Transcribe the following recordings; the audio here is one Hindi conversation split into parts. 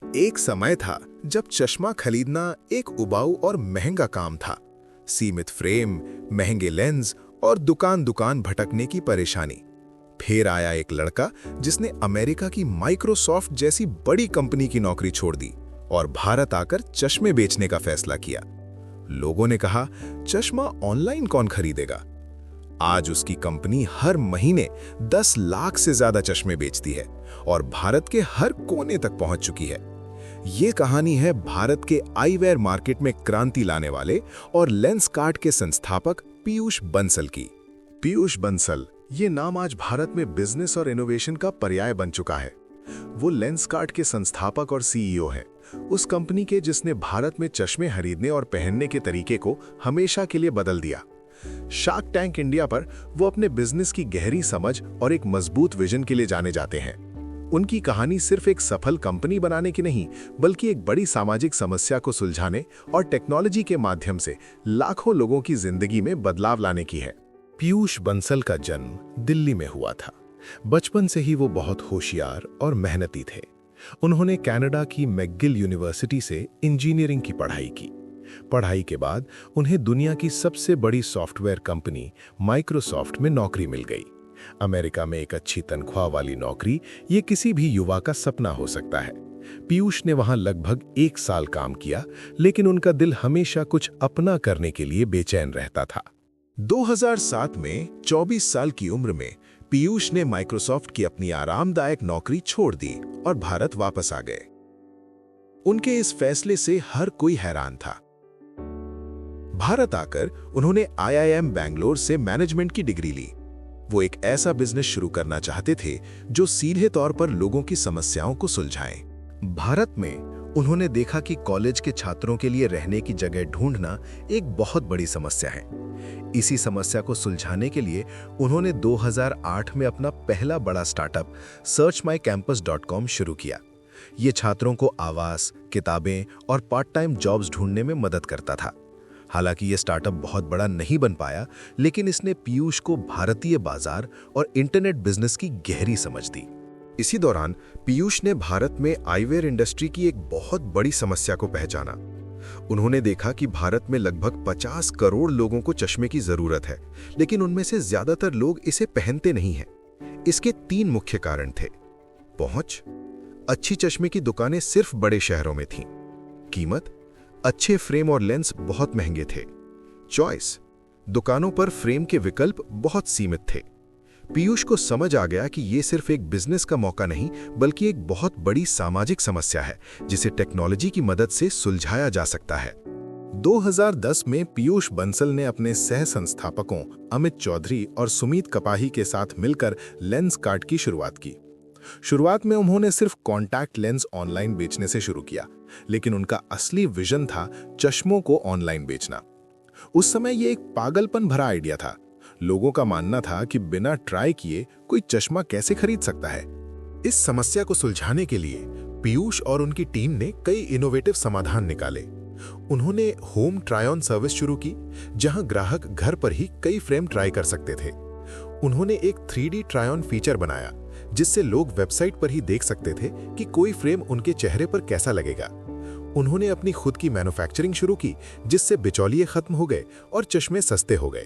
एक समय था जब चश्मा खरीदना एक उबाऊ और महंगा काम था। सीमित फ्रेम, महंगे लेंस और दुकान दुकान भटकने की परेशानी। फिर आया एक लड़का जिसने अमेरिका की माइक्रोसॉफ्ट जैसी बड़ी कंपनी की नौकरी छोड़ दी और भारत आकर चश्मे बेचने का फैसला किया। लोगों ने कहा, चश्मा ऑनलाइन कौन खरीदेगा? आज उसकी कंपनी हर महीने 10 लाख से ज्यादा चश्मे बेचती है और भारत के हर कोने तक पहुंच चुकी है। ये कहानी है भारत के आईवेयर मार्केट में क्रांति लाने वाले और लेंसकार्ट के संस्थापक पीयूष बंसल की। पीयूष बंसल, ये नाम आज भारत में बिजनेस और इनोवेशन का पर्याय बन चुका है। वो लेंसकार्ट के संस्थापक और सीईओ हैं, उस कंपनी के जिसने भारत में चश्मे खरीदने और पहनने के तरीके को हमेशा के लिए बदल दिया। शार्क टैंक इंडिया पर वो अपने बिजनेस की गहरी समझ और एक मजबूत विजन के लिए जाने जाते हैं। उनकी कहानी सिर्फ एक सफल कंपनी बनाने की नहीं, बल्कि एक बड़ी सामाजिक समस्या को सुलझाने और टेक्नोलॉजी के माध्यम से लाखों लोगों की जिंदगी में बदलाव लाने की है। पीयूष बंसल का जन्म दिल्ली में हुआ था। बचपन से ही वो बहुत होशियार और मेहनती थे। उन्होंने कनाडा की मैकगिल यूनिवर्सिटी से इंजीनियरिंग की पढ़ाई की। पढ़ाई के बाद उन्हें दुनिया की सबसे बड़ी सॉफ्टवेयर कंपनी माइक्रोसॉफ्ट में नौकरी मिल गई। अमेरिका में एक अच्छी तनख्वाह वाली नौकरी, ये किसी भी युवा का सपना हो सकता है। पीयूष ने वहां लगभग 1 साल काम किया, लेकिन उनका दिल हमेशा कुछ अपना करने के लिए बेचैन रहता था। 2007 में 24 साल की उम्र में पीयूष ने माइक्रोसॉफ्ट की अपनी आरामदायक नौकरी छोड़ दी और भारत वापस आ गए। उनके इस फैसले से हर कोई हैरान था। भारत आकर उन्होंने आईआईएम बैंगलोर से मैनेजमेंट की डिग्री ली। वो एक ऐसा बिजनेस शुरू करना चाहते थे जो सीधे तौर पर लोगों की समस्याओं को सुलझाए। भारत में उन्होंने देखा कि कॉलेज के छात्रों के लिए रहने की जगह ढूंढना एक बहुत बड़ी समस्या है। इसी समस्या को सुलझाने के लिए उन्होंने 2008 में अपना पहला बड़ा स्टार्टअप searchmycampus.com शुरू किया। ये छात्रों को आवास, किताबें और पार्ट टाइम जॉब्स ढूंढने में मदद करता था। हालांकि ये स्टार्टअप बहुत बड़ा नहीं बन पाया, लेकिन इसने पीयूष को भारतीय बाजार और इंटरनेट बिजनेस की गहरी समझ दी। इसी दौरान पीयूष ने भारत में आईवेयर इंडस्ट्री की एक बहुत बड़ी समस्या को पहचाना। उन्होंने देखा कि भारत में लगभग 50 करोड़ लोगों को चश्मे की जरूरत है, लेकिन उनमें से ज्यादातर लोग इसे पहनते नहीं हैं। इसके 3 मुख्य कारण थे। पहुंच, अच्छी चश्मे की दुकानें सिर्फ बड़े शहरों में थीं। कीमत, अच्छे फ्रेम और लेंस बहुत महंगे थे। चॉइस, दुकानों पर फ्रेम के विकल्प बहुत सीमित थे। पीयूष को समझ आ गया कि ये सिर्फ एक बिजनेस का मौका नहीं, बल्कि एक बहुत बड़ी सामाजिक समस्या है जिसे टेक्नोलॉजी की मदद से सुलझाया जा सकता है। 2010 में पीयूष बंसल ने अपने सह संस्थापकों अमित चौधरी और सुमीत कपाही के साथ मिलकर लेंसकार्ट की शुरुआत की। शुरुआत में उन्होंने सिर्फ कॉन्टैक्ट लेंस ऑनलाइन बेचने से शुरू किया, लेकिन उनका असली विजन था चश्मों को ऑनलाइन बेचना। उस समय ये एक पागलपन भरा आइडिया था। लोगों का मानना था कि बिना ट्राई किए कोई चश्मा कैसे खरीद सकता है। इस समस्या को सुलझाने के लिए पीयूष और उनकी टीम ने कई इनोवेटिव समाधान निकाले। उन्होंने होम ट्राई ऑन सर्विस शुरू की, जहां ग्राहक घर पर ही कई फ्रेम ट्राई कर सकते थे। उन्होंने एक 3D ट्राई ऑन फीचर बनाया, जिससे लोग वेबसाइट पर ही देख सकते थे कि कोई फ्रेम उनके चेहरे पर कैसा लगेगा। उन्होंने अपनी खुद की मैन्युफैक्चरिंग शुरू की, जिससे बिचौलिए खत्म हो गए और चश्मे सस्ते हो गए।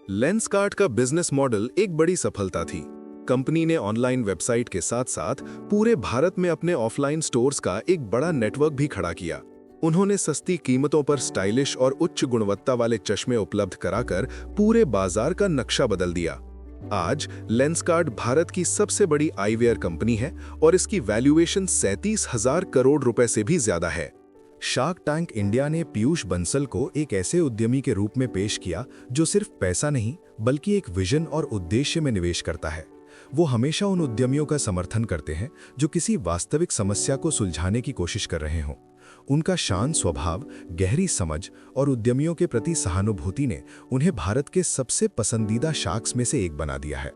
लेंसकार्ट का बिजनेस मॉडल एक बड़ी सफलता थी। कंपनी ने ऑनलाइन वेबसाइट के साथ साथ पूरे भारत में अपने ऑफलाइन स्टोर्स का एक बड़ा नेटवर्क भी खड़ा किया। उन्होंने सस्ती कीमतों पर स्टाइलिश और उच्च गुणवत्ता वाले चश्मे उपलब्ध कराकर पूरे बाजार का नक्शा बदल दिया। आज लेंसकार्ट भारत की सबसे बड़ी आईवेयर कंपनी है और इसकी वैल्यूएशन 37,000 करोड़ रुपए से भी ज्यादा है। शार्क टैंक इंडिया ने पीयूष बंसल को एक ऐसे उद्यमी के रूप में पेश किया जो सिर्फ पैसा नहीं, बल्कि एक विजन और उद्देश्य में निवेश करता है। वो हमेशा उन उद्यमियों का समर्थन करते हैं जो किसी वास्तविक समस्या को सुलझाने की कोशिश कर रहे हों। उनका शांत स्वभाव, गहरी समझ और उद्यमियों के प्रति सहानुभूति ने उन्हें भारत के सबसे पसंदीदा शार्क्स में से एक बना दिया है।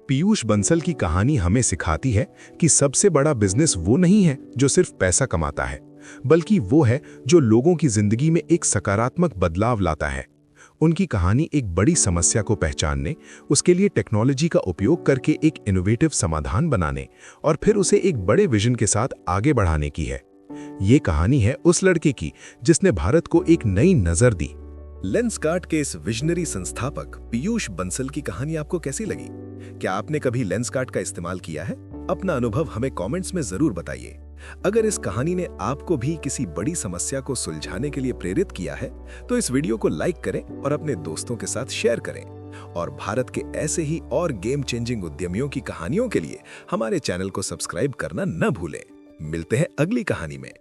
पीयूष बंसल की कहानी हमें सिखाती है कि सबसे बड़ा बिजनेस वो नहीं है जो सिर्फ पैसा कमाता है, बल्कि वो है जो लोगों की जिंदगी में एक सकारात्मक बदलाव लाता है। उनकी कहानी एक बड़ी समस्या को पहचानने, उसके लिए टेक्नोलॉजी का उपयोग करके एक इनोवेटिव समाधान बनाने और फिर उसे एक बड़े विजन के साथ आगे बढ़ाने की है। ये कहानी है उस लड़के की जिसने भारत को एक नई नजर दी। लेंसकार्ट के इस विजनरी संस्थापक पीयूष बंसल की कहानी आपको कैसी लगी? क्या आपने कभी लेंसकार्ट का इस्तेमाल किया है? अपना अनुभव हमें कमेंट्स में जरूर बताइए। अगर इस कहानी ने आपको भी किसी बड़ी समस्या को सुलझाने के लिए प्रेरित किया है तो इस वीडियो को लाइक करें और अपने दोस्तों के साथ शेयर करें। और भारत के ऐसे ही और गेम चेंजिंग उद्यमियों की कहानियों के लिए हमारे चैनल को सब्सक्राइब करना न भूलें। मिलते हैं अगली कहानी में।